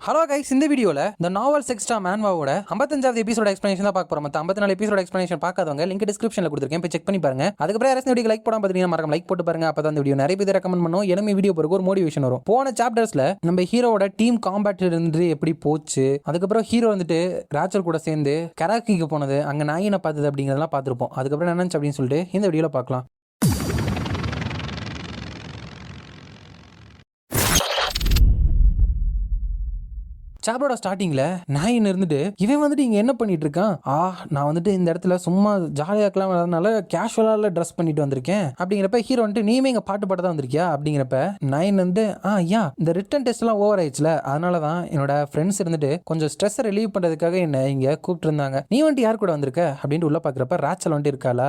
Hello guys, இந்த வீடியோவில் இந்த நாவல் செக்ஸ்டா மேன்வாவோட 55வது எபிசோட எக்ஸ்பிளேஷன் தான் பார்க்க போகிறோம். மற்ற 54 எபிசோட எக்ஸ்பிளேஷன் பார்க்காதவங்க லிங்க் டிஸ்கிரிப்ஷனில் கொடுத்துருக்கேன், போய் செக் பண்ணி பாருங்க. அதுக்கப்புறம் யாராவது வீடியோ லைக் போடாம பார்த்தீங்கன்னா மறக்காம லைக் போட்டு பாருங்க. அப்போ தான் இந்த வீடியோ நிறைய பேர் ரெக்கமெண்ட் பண்ணும், எனக்கு வீடியோ போகிறக்கு ஒரு மோட்டிவேஷன் வரும். போன சாப்டர்ஸில் நம்ம ஹீரோட டீம் காம்பேட் இருந்து எப்படி போச்சு, அதுக்கப்புறம் ஹீரோ வந்துட்டு ராச்சல் கூட சேர்ந்து கராக்கிக்கு போனது, அங்கே நாயினை பார்த்தது அப்படிங்கிறதெல்லாம் பார்த்துருப்போம். அதுக்கப்புறம் என்னன்னு அப்படின்னு சொல்லிட்டு இந்த வீடியோவில் பார்க்கலாம். சாப்டரோட ஸ்டார்டிங்ல நாயின் இருந்துட்டு இவன் வந்துட்டு இங்க என்ன பண்ணிட்டு இருக்கான், நான் வந்துட்டு இந்த இடத்துல சும்மா ஜாலியா இருக்கலாம் கேஷுவலா ட்ரெஸ் பண்ணிட்டு வந்திருக்கேன் அப்படிங்கிறப்ப ஹீரோ வந்துட்டு நீமே இங்க பாட்டு பாட தான் வந்திருக்கியா அப்படிங்கிறப்ப நாயின் வந்து இந்த ரிட்டன் டெஸ்ட் எல்லாம் ஓவர் ஆயிடுச்சுல, அதனாலதான் என்னோட ஃப்ரெண்ட்ஸ் இருந்துட்டு கொஞ்சம் ஸ்ட்ரெஸ் ரிலீவ் பண்றதுக்காக என்ன இங்க கூப்பிட்டு இருந்தாங்க. நீ வந்துட்டு யார் கூட வந்திருக்க அப்படின்னு உள்ள பாக்குறப்ப ராச்சல் வந்துட்டு இருக்காளா,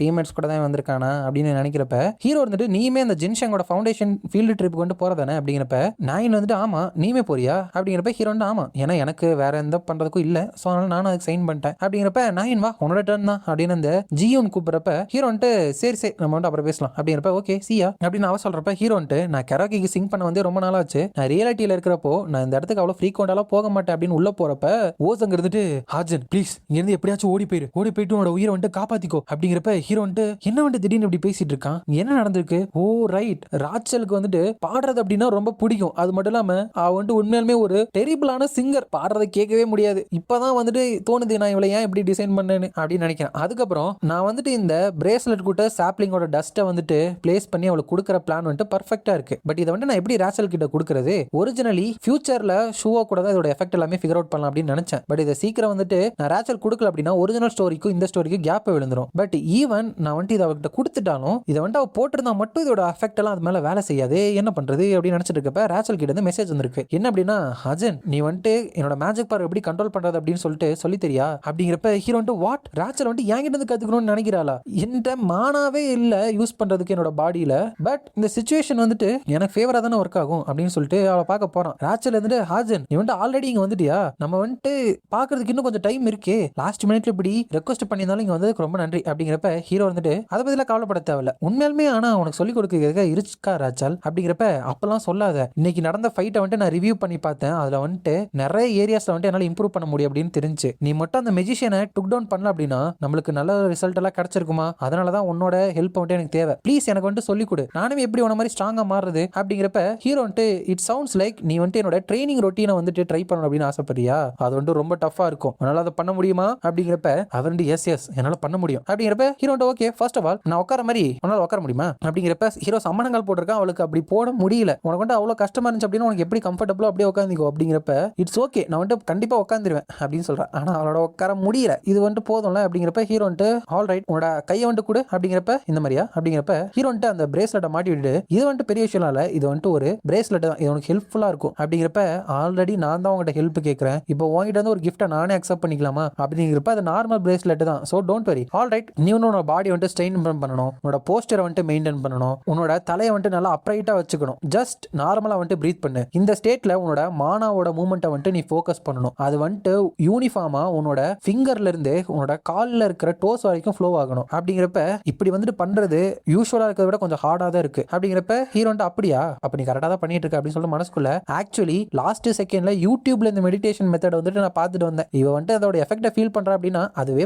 டீம்மேட்ஸ் கூட தான் வந்திருக்கானா அப்படின்னு நினைக்கிறப்ப ஹீரோ வந்துட்டு நீமே அந்த ஜின்ஷங்கோட ஃபவுண்டேஷன் ஃபீல்டு ட்ரிப்புக்கு வந்து போறதானே அப்படிங்கிறப்ப நாயின் வந்துட்டு ஆமா நீமே போறியா அப்படிங்கிறப்ப ஹீரோ ஆமா ஏன்னா எனக்கு வேற எந்த பண்றதுக்கும் இல்ல, சோ அதனால நானும் அதுக்கு சைன் பண்ணிட்டேன் அப்படிங்கிறப்ப நாயின் வா உன்னோட டர்ன் தான் அப்படின்னு அந்த ஜியோன் கூப்பிடுறப்ப ஹீரோ வந்துட்டு சரி நம்ம வந்து அப்புறம் பேசலாம் அப்படிங்கிறப்ப ஓகே சியா அப்படின்னு அவ சொல்றப்ப ஹீரோ வந்துட்டு நான் கராக்கிக்கு சிங் பண்ண வந்து ரொம்ப நாளாச்சு, நான் ரியாலிட்டியில இருக்கிறப்போ நான் இந்த இடத்துக்கு அவ்வளவு ஃப்ரீக்வெண்டாலாம் போக மாட்டேன் அப்படின்னு உள்ள போறப்ப ஓசங்க இருந்துட்டு ஹாஜன் ப்ளீஸ் இங்க இருந்து எப்படியாச்சும் ஓடி போயிட்டு உன்னோட உயிரை வந்துட்டு காப்பாத்திக்கோ அப்படிங்கிறப்ப ஹீரோ வந்துட்டு என்ன வந்துட்டு திடீர்னு இப்படி பேசிட்டு இருக்கான், என்ன நடந்திருக்கு, ஓ ரைட் ராச்சலுக்கு வந்துட்டு பாடுறது அப்படின்னா ரொம்ப பிடிக்கும், அது மட்டும் இல்லாம அவ வந்துட்டு உண்மையாலுமே ஒரு டெரிபிளான சிங்கர், பாடுறதை கேட்கவே முடியாது, இப்பதான் வந்துட்டு தோணுது நான் இவளை ஏன் இப்படி டிசைன் பண்ணேன்னு அப்படின்னு நினைக்கிறேன். அதுக்கப்புறம் நான் வந்துட்டு இந்த பிரேஸ்லெட் கூட்ட சாப்ளிங்கோட டஸ்ட்டை வந்துட்டு பிளேஸ் பண்ணி அவளுக்கு கொடுக்குற பிளான் வந்துட்டு பர்ஃபெக்டா இருக்கு. பட் இதை வந்து நான் எப்படி ராச்சல் கிட்ட கொடுக்கறது, ஒரிஜினலி ஃபியூச்சர்ல ஷூவா கூட தான் இதோட எஃபெக்ட் எல்லாமே ஃபிகர் அவுட் பண்ணலாம் அப்படின்னு நினைச்சேன். பட் இதை சீக்கிரம் வந்துட்டு நான் ராச்சல் கொடுக்கல அப்படின்னா ஒரிஜினல் ஸ்டோரிக்கும் இந்த ஸ்டோரிக்கும் கேப் விழுந்துரும். பட் ஈவன் நான் வந்துட்டு இதை அவகிட்ட கொடுத்துட்டாலும் இதை வந்துட்டு அவ போட்டிருந்தா மட்டும் இதோட எஃபெக்ட் எல்லாம் அது மேல வேலை செய்யாது, என்ன பண்றது அப்படின்னு நினைச்சிட்டு இருக்கப்ப ராச்சல் கிட்ட இருந்து மெசேஜ் வந்திருக்கு. என்ன அப்படின்னா ஹஜன் நீ வந்துட்டு என்னோட மேஜிக் பவர் எப்படி கண்ட்ரோல் பண்றது அப்படின்னு சொல்லிட்டு சொல்லி தெரியா அப்படிங்கிறப்ப ஹீரோ வந்து வாட் ராச்சல் வந்து என்கிட்ட இருந்து கத்துக்கணும்னு நினைக்கிறாளா, என்கிட்ட மானாவே இல்ல யூஸ் பண்றதுக்கு என்னோட பாடியில, பட் இந்த சிச்சுவேஷன் வந்துட்டு எனக்கு ஃபேவரா தானே ஒர்க் ஆகும் அப்படின்னு சொல்லிட்டு அவளை பார்க்க போறான். ராச்சல் வந்துட்டு ஹாஜன் நீ வந்துட்டு ஆல்ரெடி இங்க வந்துட்டியா, நம்ம வந்துட்டு பாக்குறதுக்கு இன்னும் கொஞ்சம் டைம் இருக்கே, லாஸ்ட் மினிட்ல இப்படி ரெக்வஸ்ட் பண்ணியிருந்தாலும் இங்க வந்ததுக்கு ரொம்ப நன்றி அப்படிங்கிறப்ப ஹீரோ வந்துட்டு அதை பத்தில கவலைப்பட தேவையில்ல, உண்மையாலுமே ஆனா உனக்கு சொல்லிக் கொடுக்க இருக்கா ராச்சல் அப்படிங்கிறப்ப அப்பெல்லாம் சொல்லாத, இன்னைக்கு நடந்த ஃபைட்டை வந்துட்டு நான் ரிவ்யூ பண்ணி பார்த்தேன், அதுல வந்துட்டு நிறைய ஏரியாஸ்ல வந்துட்டு என்னால இம்ப்ரூவ் பண்ண முடியும் அப்படின்னு தெரிஞ்சு, நீ மட்டும் அந்த மெஜிஷியனை டுக் டவுன் பண்ணல அப்படின்னா நம்மளுக்கு நல்ல ரிசல்ட் எல்லாம் கிடைச்சிருக்குமா, அதனாலதான் உன்னோட ஹெல்ப் வந்துட்டு எனக்கு தேவை, ப்ளீஸ் எனக்கு வந்துட்டு சொல்லிக் கொடு, நானும் எப்படி உன மாதிரி ஸ்ட்ராங்கா மாறுறது அப்படிங்கிறப்ப ஹீரோ வந்துட்டு இட் சவுண்ட்ஸ் லைக் நீ வந்துட்டு என்னோட ட்ரைனிங் ரொட்டீனை வந்துட்டு ட்ரை பண்ணணும் அப்படின்னு ஆசைப்படுறியா, அது வந்துட்டு ரொம்ப டஃபா இருக்கும், உன்னால அதை பண்ண முடியுமா அப்படிங்கிறப்ப அவர் வந்து எஸ் என்னால பண்ண முடியும் அப்படிங்கிறப்ப hero okay first of all நான் உட்கார மாதிரி உன்னால உட்கார முடியுமா அப்படிங்கிறப்ப ஹீரோ சம்மணங்கள் போட்டிருக்கான், அவளுக்கு அப்படி போட முடியல, உனக்கு வந்து அவ்வளவு கஷ்டமா இருந்துச்சு அப்படின்னு உனக்கு எப்படி கம்ஃபர்டபுளோ அப்படியே உட்காந்துக்கோ அப்படிங்கிறப்ப இட்ஸ் ஓகே நான் வந்துட்டு கண்டிப்பா உட்காந்துருவேன் அப்படின்னு சொல்றேன். ஆனா அவளோட உட்கார முடியல, இது வந்துட்டு போதும்ல அப்படிங்கிறப்ப ஹீரோ வந்துட்டு ஆல் ரைட் உன்னோட கையை வந்துட்டு கொடு அப்படிங்கிறப்ப இந்த மாதிரியா அப்படிங்கிறப்ப ஹீரோ வந்துட்டு அந்த பிரேஸ்லெட்டை மாட்டி விட்டு இது வந்துட்டு பெரிய விஷயம் இல்ல, இது வந்துட்டு ஒரு பிரேஸ்லெட் தான், இது உனக்கு ஹெல்ப்ஃபுல்லா இருக்கும் அப்படிங்கிறப்ப ஆல்ரெடி நான் தான் உங்ககிட்ட ஹெல்ப் கேட்கறேன், இப்போ உங்ககிட்ட வந்து ஒரு கிஃப்ட்டை நானே அக்செப்ட் பண்ணிக்கலாமா அப்படிங்கிறப்ப அது நார்மல் பிரேஸ்லெட் தான், so don't worry all right நீ உன்னோட பாடி வந்துட்டு ஸ்ட்ரெயின் பண்ணணும், உன்னோட போஸ்டரை வந்துட்டு மெயின்டைன் பண்ணணும், உன்னோட தலையை வந்துட்டு நல்லா அப்ரைட்டா வச்சுக்கணும், ஜஸ்ட் நார்மலா வந்துட்டு பிரீத் பண்ணு, இந்த ஸ்டேட்ல உன்னோட மானாவோட மூவ்மெண்ட்டை வந்துட்டு நீ ஃபோக்கஸ் பண்ணணும், அது வந்துட்டு யூனிஃபார்மா உன்னோட ஃபிங்கர்ல இருந்து உன்னோட கால்ல இருக்கிற டோஸ் வரைக்கும் ஃப்ளோ ஆகணும் அப்படிங்கிறப்ப இப்படி வந்துட்டு பண்றது யூசுவலா இருக்கிறத விட கொஞ்சம் ஹார்டா தான் இருக்கு அப்படிங்கிறப்ப ஹீரோ அப்படியா அப்ப நீ கரெக்டா தான் பண்ணிட்டு இருக்க அப்படின்னு சொல்லிட்டு மனசுக்குள்ள ஆக்சுவலி லாஸ்ட் செகண்ட்ல யூடியூப்ல இந்த மெடிடேஷன் மெத்தட் வந்துட்டு நான் பார்த்துட்டு வந்தேன், இவ வந்துட்டு அதோட எஃபெக்ட்டை ஃபீல் பண்றா அப்படின்னா அதுவே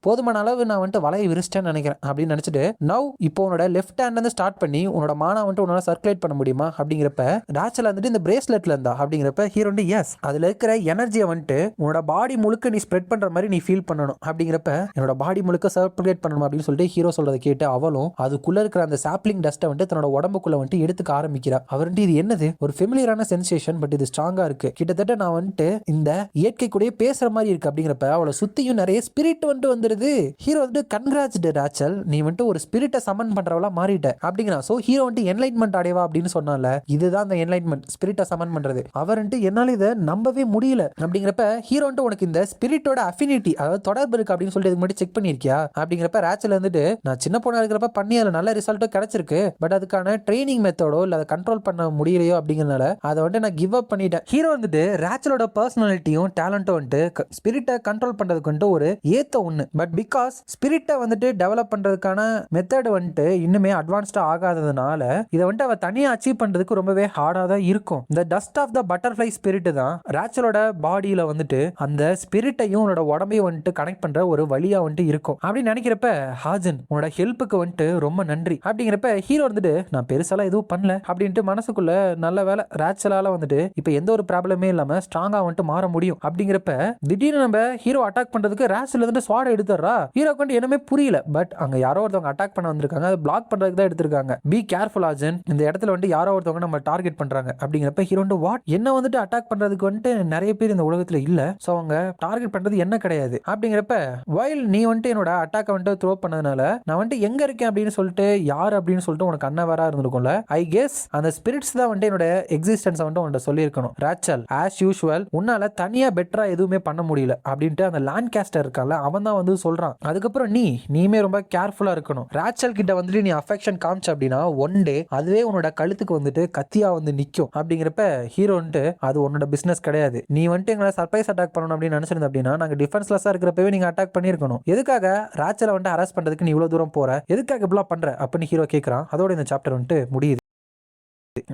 போதுமான அளவு நான் வந்துட்டு வலையை விரிச்சிட்டேன்னு நினைக்கிறேன் அப்படின்னு நினைச்சிட்டு நவ் இப்போ உன்னோட லெஃப்ட் ஹேண்ட்ல இருந்து ஸ்டார்ட் பண்ணி உன்னோட மானா வந்துட்டு உன்னால சர்க்குலேட் பண்ண முடியுமா அப்படிங்கிறப்ப ராச்சல் வந்துட்டு இந்த பிரேஸ்லெட்ல இருந்தா அப்படிங்கிறப்ப ஹீரோ எஸ் அதுல இருக்கிற எனர்ஜியை வந்துட்டு உன்னோட பாடி முழுக்க நீ ஸ்ப்ரெட் பண்ற மாதிரி நீ ஃபீல் பண்ணணும் அப்படிங்கிறப்ப என்னோட பாடி முழுக்க சர்க்குலேட் பண்ணணும் அப்படின்னு சொல்லிட்டு ஹீரோ சொல்றதை கேட்டு அவளும் அதுக்குள்ள இருக்கிற அந்த சாப்ளிங் டஸ்ட்டை வந்துட்டு தன்னோட உடம்புக்குள்ள வந்துட்டு எடுத்துக்க ஆரம்பிக்கிறா. அவர்கிட்ட இது என்னது ஒரு ஃபெமிலியரான சென்சேஷன், பட் இது ஸ்ட்ராங்கா இருக்கு, கிட்டத்தட்ட நான் வந்துட்டு இந்த இயற்கை கூட பேசுற மாதிரி இருக்கு அப்படிங்கிறப்ப அவளை சுத்தியும் நிறைய ஸ்பிரிட் வந்துட்டு வந்துருது. ஹீரோ வந்துட்டு கன்கிராட்ஸ் ராச்சல் நீ வந்துட்டு ஒரு ஸ்பிரிட்டை சமன் பண்றவளா மாறிட்ட அப்படிங்கிறா. சோ ஹீரோ வந்துட்டு என்லைட்மெண்ட் அடைவா அப்படின்னு சொன்னால இதுதான் அந்த என்லைட்மெண்ட் ஸ்பிரிட்டை சமன் பண்றது. அவர் வந்துட்டு என்னால இதை நம்பவே முடியல அப்படிங்கிறப்ப ஹீரோ வந்துட்டு உனக்கு இந்த ஸ்பிரிட்டோட அஃபினிட்டி அதாவது தொடர்பு இருக்கு அப்படின்னு சொல்லிட்டு இதுக்கு முன்னாடி செக் பண்ணிருக்கியா அப்படிங்கிறப்ப ராச்சல் வந்துட்டு நான் சின்ன பொண்ணா இருக்கிறப்ப பண்ணி அதுல நல்ல ரிசல்ட்டும் கிடைச்சிருக்கு, பட் அதுக்கான ட்ரைனிங் மெத்தடோ இல்ல அதை கண்ட்ரோல் பண்ண முடியலையோ அப்படிங்கறதுனால அதை வந்துட்டு நான் கிவ் அப் பண்ணிட்டேன். ஹீரோ வந்துட்டு ராச்சலோட பர்சனாலிட்டியும் டேலண்ட்டும் வந்துட்டு ஸ்பிரிட்டை கண்ட்ரோல் பண்றதுக்கு வந்துட்டு ஒரு ஏத்த ஒண்ணு, பட் பிகாஸ் ஸ்பிரிட்டை வந்துட்டு டெவலப் பண்றதுக்கான மெத்தட் வந்துட்டு இன்னுமே அட்வான்ஸ்டா ஆகாததுனால இதை வந்துட்டு அவ தனியா அச்சீவ் பண்றதுக்கு ரொம்பவே ஹார்டா தான் இருக்கும். இந்த dust of the butterfly spirit spirit தான் ரேச்சலோட பாடியில வந்துட்டு அந்த ஸ்பிரிட்டையும் உன்னோட உடம்பையும் வந்துட்டு கனெக்ட் பண்ற ஒரு வழியா வந்துட்டு இருக்கும் அப்படின்னு நினைக்கிறப்ப ஹாஜன் உன்னோட ஹெல்ப்புக்கு வந்துட்டு ரொம்ப நன்றி அப்படிங்கிறப்ப ஹீரோ வந்துட்டு நான் பெருசாலாம் எதுவும் பண்ணல அப்படின்ட்டு மனசுக்குள்ள நல்ல வேலை ரேச்சலால வந்துட்டு இப்ப எந்த ஒரு ப்ராப்ளமே இல்லாம ஸ்ட்ராங்கா வந்துட்டு மாற முடியும் அப்படிங்கிறப்ப திடீர்னு நம்ம ஹீரோ அட்டாக் பண்றதுக்கு ரேச்சல் வந்துட்டு ஸ்வாட் எடுத்துறா. ஹீரோக்கு வந்து என்னமே புரியல. பட் அங்க யாரோ ஒருத்தவங்க அட்டாக் பண்ண வந்திருக்காங்க, அதை பிளாக் பண்றதுக்கு தான் எடுத்திருக்காங்க. பி கேர்ஃபுல் ஆஜன், இந்த இடத்துல வந்து யாரோ ஒருத்தவங்க நம்ம டார்கெட் பண்றாங்க அப்படிங்கிறப்ப ஹீரோ வந்து வாட், என்ன வந்துட்டு அட்டாக் பண்றதுக்கு வந்துட்டு நிறைய பேர் இந்த உலகத்துல இல்ல, சோ அவங்க டார்கெட் பண்றது என்ன கிடையாது அப்படிங்கிறப்ப வைல் நீ வந்துட்டு என்னோட அட்டாக் வந்துட்டு த்ரோ பண்ணதுனால நான் வந்துட்டு எங்க இருக்கேன் அப்படின்னு சொல்லிட்டு யார் அப்படின்னு சொல்லிட்டு உனக்கு அன்னவரா இருந்திருக்கும்ல. ஐ கெஸ் அந்த ஸ்பிரிட்ஸ் தான் வந்துட்டு என்னோட எக்ஸிஸ்டன்ஸ் வந்துட்டு உன்கிட்ட சொல்லியிருக்கணும். ரேச்சல் ஆஸ் யூஷுவல் உன்னால தனியா பெட்டரா எதுவுமே பண்ண முடியல அப்படின்ட்டு அந்த லான்காஸ்டர் இருக்கால அவன் தான் வந்து சொல்றான். அதுக்கப்புறம் நீமே ரொம்ப கேர்ஃபுல்லா இருக்கணும். ரேச்சல் கிட்ட வந்துட்டு நீ அஃபெக்ஷன் காமிச்ச அப்படின்னா ஒன் டே அதுவே உன்னோட கழுத்துக்கு வந்துட்டு கத்தியா வந்து நிக்கும் அப்படிங்கிறப்ப ஹீரோ வந்துட்டு அது உன்னோட பிசினஸ் கிடையாது, நீ வந்துட்டு எங்களை சர்ப்ரைஸ் அட்டாக் பண்ணணும் அப்படின்னு நினைச்சிருந்த அப்படின்னா நாங்க டிஃபென்ஸ்லெஸ்ஸா இருக்கிறப்பவே நீங்க அட்டாக் பண்ணிருக்கணும். எதுக்காக ரேச்சலை வந்துட்டு அரெஸ்ட் பண்றதுக்கு நீ இவ்வளவு தூரம் போற, எதுக்காக இப்படிலாம் பண்ற அப்படின்னு ஹீரோ கேட்கறான். அதோட இந்த சாப்டர் வந்துட்டு முடியுது.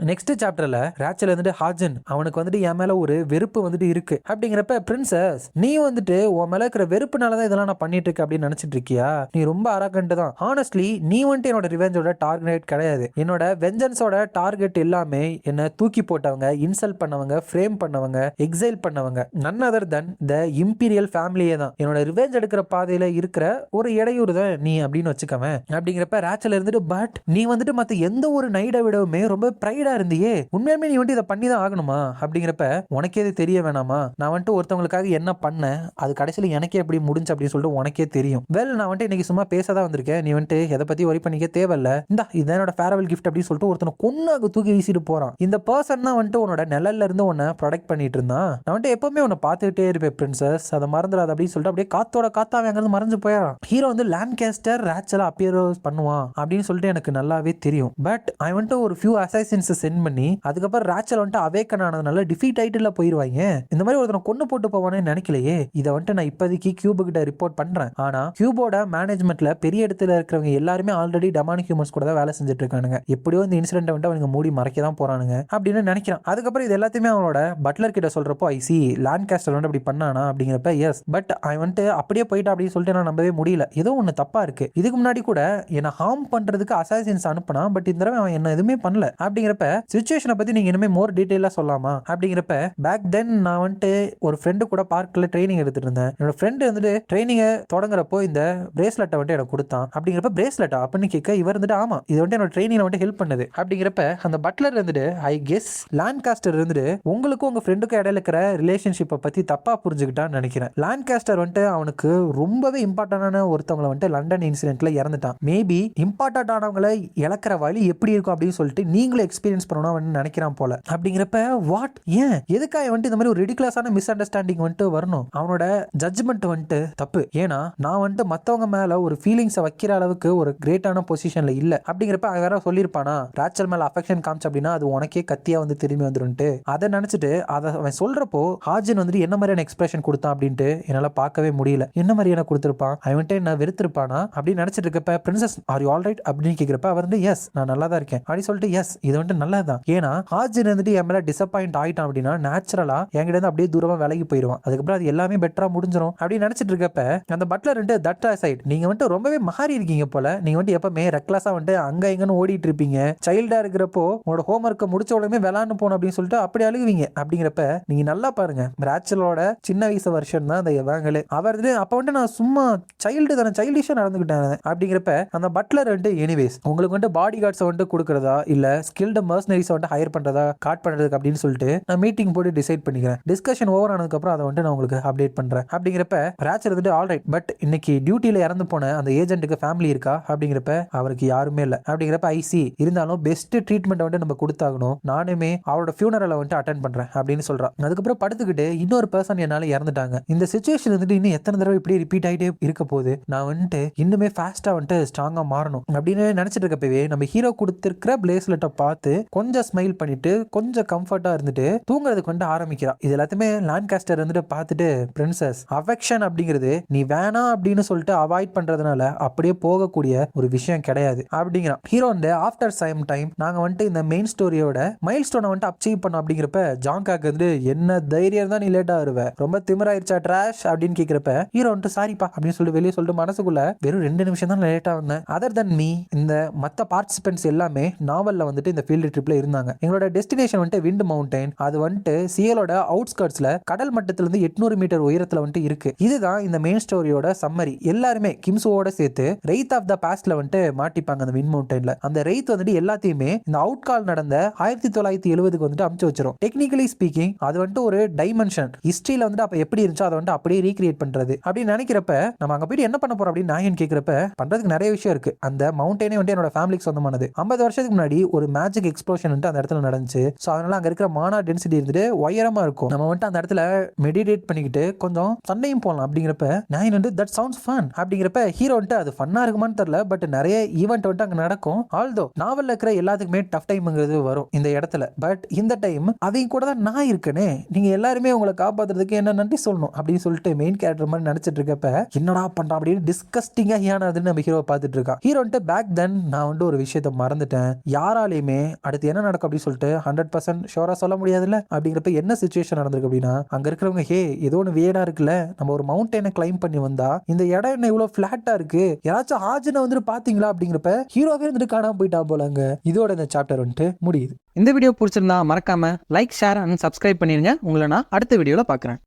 நெக்ஸ்ட் சாப்டர்ல ரேச்சல் வந்துட்டு ஹாஜன் அவனுக்கு வந்துட்டு என் மேல ஒரு வெறுப்பு வந்துட்டு இருக்கு அப்படிங்கிறப்ப பிரின்சஸ் நீ வந்துட்டு உன் மேல இருக்கிற வெறுப்புனாலதான் இதெல்லாம் நான் பண்ணிட்டு இருக்கேன் அப்படின்னு நினைச்சிட்டு இருக்கியா, நீ ரொம்ப அரகண்ட் தான். ஹானஸ்ட்லி நீ வந்துட்டு என்னோட ரிவெஞ்சோட டார்கெட் கிடையாது. என்னோட வெஞ்சன்ஸோட டார்கெட் எல்லாமே என்ன தூக்கி போட்டவங்க, இன்சல்ட் பண்ணவங்க, ஃப்ரேம் பண்ணவங்க, எக்ஸைல் பண்ணவங்க, நன் அதர் தன் த இம்பீரியல் ஃபேமிலியே தான். என்னோட ரிவெஞ்ச் எடுக்கிற பாதையில இருக்கிற ஒரு இடையூறு தான் நீ அப்படின்னு வச்சுக்கவேன் அப்படிங்கிறப்ப ரேச்சல் இருந்துட்டு பட் நீ வந்துட்டு மத்த எந்த ஒரு நைடை விடவுமே ரொம்ப பிரைடா இருந்தியே, உண்மையுமே நீ வந்துட்டு இதை பண்ணி தான் ஆகணுமா அப்படிங்கிறப்ப உனக்கே இது தெரிய வேணாமா, நான் வந்துட்டு ஒருத்தவங்களுக்காக என்ன பண்ணேன் அது கடைசியில் எனக்கே எப்படி முடிஞ்சு அப்படின்னு சொல்லிட்டு உனக்கே தெரியும். வெல் நான் வந்துட்டு இன்னைக்கு சும்மா பேசதான் வந்திருக்கேன், நீ வந்துட்டு எதை பத்தி ஒரி பண்ணிக்க தேவையில்ல, இந்தா இதான் என்னோட ஃபேர்வெல் கிஃப்ட் அப்படின்னு சொல்லிட்டு ஒருத்தனை கொன்னாக தூக்கி வீசிட்டு போறான். இந்த பர்சன் தான் வந்துட்டு உன்னோட நிழல்ல இருந்து உன்னை ப்ரொடெக்ட் பண்ணிட்டு இருந்தான். நான் வந்துட்டு எப்பவுமே உன்னை பார்த்துக்கிட்டே இருப்பேன் பிரின்சஸ், அதை மறந்துடாது அப்படின்னு சொல்லிட்டு அப்படியே காத்தோட காத்தாவே அங்கிருந்து மறைஞ்சு போயிடறான். ஹீரோ வந்து லான்காஸ்டர் ரேச்சலா அப்பியர் பண்ணுவான் அப்படின்னு சொல்லிட்டு எனக்கு நல்லாவே தெரியும். பட் ஐ வந்துட்டு ஒரு ஃபியூ அசைசின்ஸ் சென்ட் பண்ணி அதுக்கப்புறம் ரேச்சல் வந்துட்டு அவேக்கன் ஆனதுனால டிஃபீட் ஆயிட்டுல போயிருவாங்க. இந்த மாதிரி ஒருத்தனை கொண்டு போட்டு போவானே நினைக்கலையே. இதை வந்துட்டு நான் இப்போதைக்கு கியூபு கிட்ட ரிப்போர்ட் பண்றேன். ஆனா கியூபோட மேனேஜ்மெண்ட்ல பெரிய இடத்துல இருக்கிறவங்க எல்லாருமே ஆல்ரெடி டெமானிக் ஹியூமன்ஸ் கூட தான் வேலை செஞ்சுட்டு இருக்கானுங்க. எப்படியோ இந்த இன்சிடென்ட் வந்துட்டு அவங்க மூடி மறைக்க தான் போறானுங்க அப்படின்னு நினைக்கிறான். அதுக்கப்புறம் இது எல்லாத்தையுமே அவனோட பட்லர் கிட்ட சொல்றப்போ ஐ சி லான்காஸ்டர் வந்து அப்படி பண்ணானா அப்படிங்கிறப்ப எஸ் பட் அவன் வந்துட்டு அப்படியே போயிட்டா அப்படின்னு சொல்லிட்டு நான் நம்பவே முடியல, ஏதோ ஒன்னு தப்பா இருக்கு. இதுக்கு முன்னாடி கூட என்ன ஹார்ம் பண்றதுக்கு அசாசின்ஸ் அனுப்புனா, பட் இந்த தடவை அவன் என்ன எதுவுமே பண்ணல அப்படிங்கிறப்ப சிச்சுவேஷனை பத்தி நீங்க இனிமே மோர் டீடைலா சொல்லலாமா அப்படிங்கிறப்ப பேக் தென் நான் வந்துட்டு ஒரு ஃப்ரெண்டு கூட பார்க்ல ட்ரைனிங் எடுத்துட்டு இருந்தேன். என்னோட ஃப்ரெண்டு வந்துட்டு ட்ரைனிங்கை தொடங்குறப்போ இந்த பிரேஸ்லெட்டை வந்துட்டு எனக்கு கொடுத்தான் அப்படிங்கிறப்ப பிரேஸ்லெட்டா அப்படின்னு கேட்க இவர் வந்துட்டு ஆமா இது வந்துட்டு என்னோட ட்ரைனிங்ல வந்துட்டு ஹெல்ப் பண்ணுது அப்படிங்கிறப்ப அந்த பட்லர் இருந்துட்டு ஐ கெஸ் லான்காஸ்டர் இருந்துட்டு உங்களுக்கும் உங்க ஃப்ரெண்டுக்கும் இடையில இருக்கிற ரிலேஷன்ஷிப்பை பத்தி தப்பா புரிஞ்சுக்கிட்டான்னு நினைக்கிறேன். லான்காஸ்டர் வந்துட்டு அவனுக்கு ரொம்பவே இம்பார்ட்டன்டான ஒருத்தவங்களை வந்துட்டு லண்டன் இன்சிடென்ட்ல இறந்துட்டான். மேபி இம்பார்ட்டன்ட் ஆனவங்களை இழக்கிற வழி எப்படி இருக்கும் அப்படின்னு சொல்லிட்டு நீங்களும் எக்ஸ்பீரியன்ஸ் பண்ணணும் நினைக்கிறான் போல அப்படிங்கிறப்ப வாட் ஏன் எதுக்காக வந்துட்டு இந்த மாதிரி ஒரு ரிடிகுலஸான மிஸ் அண்டர்ஸ்டாண்டிங் வந்துட்டு வரணும். அவனோட ஜட்ஜ்மெண்ட் வந்துட்டு தப்பு. ஏன்னா நான் வந்துட்டு மத்தவங்க மேல ஒரு ஃபீலிங்ஸை வைக்கிற அளவுக்கு ஒரு கிரேட்டான பொசிஷன்ல இல்ல அப்படிங்கிறப்ப அவன் வேற சொல்லியிருப்பானா ரேச்சல் மேல அஃபெக்ஷன் காமிச்சு அப்படின்னா அது உனக்கே கத்தியா வந்து திரும்பி வந்துருன்ட்டு அதை நினைச்சிட்டு அதை அவன் சொல்றப்போ ஹாஜன் வந்துட்டு என்ன மாதிரியான எக்ஸ்பிரஷன் கொடுத்தான் அப்படின்ட்டு என்னால பார்க்கவே முடியல. என்ன மாதிரியான கொடுத்திருப்பான் அவன் வந்துட்டு என்ன வெறுத்திருப்பானா அப்படின்னு நினைச்சிட்டு இருக்கப்ப princess are you all right அப்படின்னு கேட்கிறப்ப அவர் வந்து எஸ் நான் நல்லா தான் இருக்கேன் அப்படின்னு சொல்லிட்டு எஸ் இது வந்துட்டு நல்லதுதான். ஏன்னா ஹாஜன் வந்துட்டு என் மேல டிசப்பாயிண்ட் ஆயிட்டான் அப்படின்னா நேச்சுரலா என்கிட்ட இருந்து அப்படியே தூரமா விலகி போயிடுவான். அதுக்கப்புறம் அது எல்லாமே பெட்டரா முடிஞ்சிடும் அப்படின்னு நினைச்சிட்டு இருக்கப்ப அந்த பட்லர் வந்துட்டு தட் சைட் நீங்க வந்துட்டு ரொம்பவே மாறி இருக்கீங்க போல, நீங்க வந்துட்டு எப்பவுமே ரெக்லஸா வந்துட்டு அங்க எங்கன்னு ஓடிட்டு இருப்பீங்க, சைல்டா இருக்கிறப்போ உங்களோட ஹோம் ஒர்க்கை முடிச்ச உடனே விளாண்டு போகணும் அப்படின்னு சொல்லிட்டு அப்படி அழுகுவீங்க அப்படிங்கிறப்ப நீங்க நல்லா பாருங்க ரேச்சலோட சின்ன வயசு வருஷன் தான் அந்த எவாங்கலே. அவர் அப்ப வந்துட்டு நான் சும்மா சைல்டு தானே சைல்டிஷா நடந்துக்கிட்டேன் அப்படிங்கிறப்ப அந்த பட்லர் வந்துட்டு எனிவேஸ் உங்களுக்கு வந்துட்டு பாடி கார்ட்ஸ் வந்துட்டு கொடுக்கறதா இல்ல ஸ்கில்டு மர்சனரிஸ் வந்துட்டு ஹையர் பண்றதா காட் பண்றதுக்கு அப்படின்னு சொல்லிட்டு நான் மீட்டிங் போட்டு டிசைட் பண்ணிக்கிறேன். டிஸ்கஷன் ஓவர் ஆனதுக்கு அப்புறம் அதை வந்துட்டு நான் உங்களுக்கு அப்டேட் பண்றேன் அப்படிங்கிறப்ப ரேச்சல் வந்துட்டு ஆல் ரைட் பட் இன்னைக்கு டியூட்டில இறந்து போன அந்த ஏஜென்ட்டுக்கு ஃபேமிலி இருக்கா அப்படிங்கிறப்ப அவருக்கு யாருமே இல்ல அப்படிங்கிறப்ப ஐசி இருந்தாலும் பெஸ்ட் ட்ரீட்மெண்ட் வந்துட்டு நம்ம கொடுத்தாகணும், நானுமே அவரோட ஃபியூனரலை வந்துட்டு அட்டென்ட் பண்றேன் அப்படின்னு சொல்றான். அதுக்கப்புறம் படுத்துக்கிட்டு இன்னொரு பர்சன் என்னால இறந்துட்டாங்க, இந்த சிச்சுவேஷன் வந்துட்டு இன்னும் எத்தனை தடவை இப்படி ரிப்பீட் ஆகிட்டே இருக்க போது, நான் வந்துட்டு இன்னுமே ஃபாஸ்டா வந்துட்டு ஸ்ட்ராங்கா மாறணும் அப்படின்னு நினைச்சிட்டு இருக்கப்பவே நம்ம ஹீரோ கொடுத்திருக்கிற பிரேஸ்லெட்டை பார்த்து பார்த்து கொஞ்சம் ஸ்மைல் பண்ணிட்டு கொஞ்சம் கம்ஃபர்ட்டா இருந்துட்டு தூங்குறதுக்கு வந்து ஆரம்பிக்கிறா. இது எல்லாத்தையுமே லான்காஸ்டர் வந்துட்டு பார்த்துட்டு, பிரின்சஸ், அஃபெக்ஷன் அப்படிங்கிறது நீ வேணாம் அப்படின்னு சொல்லிட்டு அவாய்ட் பண்றதுனால அப்படியே போகக்கூடிய ஒரு விஷயம் கிடையாது அப்படிங்கிறான். ஹீரோ வந்து ஆஃப்டர் சம் டைம் நாங்க வந்துட்டு இந்த மெயின் ஸ்டோரியோட மைல் ஸ்டோனை வந்துட்டு அச்சீவ் பண்ணோம் அப்படிங்கிறப்ப ஜாங்காக்கு வந்து என்ன தைரியம் தான் நீ லேட்டா வருவ, ரொம்ப திமிராயிருச்சா ட்ராஷ் அப்படின்னு கேட்கிறப்ப ஹீரோ வந்துட்டு சாரிப்பா அப்படின்னு சொல்லிட்டு வெளியே சொல்லிட்டு மனசுக்குள்ள வெறும் 2 நிமிஷம் தான் லேட்டா வந்தேன். அதர் தன் மீ இந்த மற்ற பார்ட்டிசிபென்ட்ஸ் எல்லாமே நாவல்ல வந்துட்டு இந்த ஃபீல்டு ட்ரிப்ல இருந்தாங்க. எங்களோட டெஸ்டினேஷன் வந்துட்டு விண்ட் மவுண்டைன். அது வந்துட்டு சியலோட அவுட்ஸ்கர்ட்ஸ்ல கடல் மட்டத்துல இருந்து 800 மீட்டர் உயரத்துல வந்துட்டு இருக்கு. இதுதான் இந்த மெயின் ஸ்டோரியோட சம்மரி. எல்லாருமே கிம்சுவோட சேர்த்து ரெய்த் ஆஃப் த பாஸ்ட்ல வந்துட்டு மாட்டிப்பாங்க அந்த விண்ட் மவுண்டைன்ல. அந்த ரெய்த் வந்துட்டு எல்லாத்தையுமே இந்த அவுட் கால் நடந்த 1970க்கு வந்துட்டு அமுச்சு வச்சிரும். டெக்னிக்கலி ஸ்பீக்கிங் அது வந்துட்டு ஒரு டைமென்ஷன் ஹிஸ்டரியில வந்துட்டு அப்ப எப்படி இருந்துச்சோ அதை வந்துட்டு அப்படியே ரீக்ரியேட் பண்றது அப்படின்னு நினைக்கிறப்ப நம்ம அங்க போயிட்டு என்ன பண்ண போறோம் அப்படின்னு நான் கேட்கிறப்ப பண்றதுக்கு நிறைய விஷயம் இருக்கு. அந்த மவுண்டனே வந்து என்னோட ஃபேமிலிக்கு சொந்தமானது. 50 வருஷத்துக்கு முன்னாடி ஒரு மேஜிக் எக்ஸ்ப்ளோஷன் அந்த இடத்துல நடந்துச்சு. ஸோ அதனால அங்க இருக்கிற மானா டென்சிட்டி இருந்துட்டு உயரமா இருக்கும். நம்ம வந்துட்டு அந்த இடத்துல மெடிடேட் பண்ணிக்கிட்டு கொஞ்சம் சண்டையும் போடலாம் அப்படிங்கிறப்ப நான் வந்து தட் சவுண்ட்ஸ் ஃபன் அப்படிங்கிறப்ப ஹீரோ வந்துட்டு அது ஃபன்னா இருக்குமான்னு தெரியல. பட் நிறைய ஈவெண்ட் வந்துட்டு அங்க நடக்கும். ஆல்தோ நாவல்ல இருக்கிற எல்லாத்துக்குமே டஃப் டைம்ங்கிறது வரும் இந்த இடத்துல. பட் இந்த டைம் அவங்க கூட தான் நான் இருக்கனே, நீங்க எல்லாருமே உங்களை காப்பாத்துறதுக்கு என்ன நன்றி சொல்லணும் அப்படின்னு சொல்லிட்டு மெயின் கேரக்டர் மாதிரி நினைச்சிட்டு இருக்கப்ப என்னடா பண்றான் அப்படின்னு டிஸ்கஸ்டிங்கா ஏனாதுன்னு நம்ம ஹீரோ பார்த்துட்டு இருக்கான். ஹீரோ வந்துட்டு பேக் தென் நான் வந்து ஒரு விஷயத்த மறந்துட்டேன், யாராலையுமே அடுத்து என்ன நடக்கும் அப்படின்னு சொல்லிட்டு 100% ஷோரா சொல்ல முடியாதுல்ல அப்படிங்கிறப்ப என்ன சிச்சுவேஷன் நடந்திருக்கு அப்படின்னா அங்க இருக்கிறவங்க ஹே ஏதோ ஒன்று வேடா இருக்குல்ல, நம்ம ஒரு மவுண்டனை கிளைம் பண்ணி வந்தா இந்த இடம் என்ன இவ்வளவு பிளாட்டா இருக்கு, யாராச்சும் ஆஜனை வந்துட்டு பாத்தீங்களா அப்படிங்கிறப்ப ஹீரோவே வந்துட்டு காணாம போயிட்டா போலாங்க. இதோட இந்த சாப்டர் வந்துட்டு முடியுது. இந்த வீடியோ பிடிச்சிருந்தா மறக்காம லைக், ஷேர் அண்ட் சப்ஸ்கிரைப் பண்ணிருங்க. உங்களை நான் அடுத்த வீடியோல பார்க்குறேன்.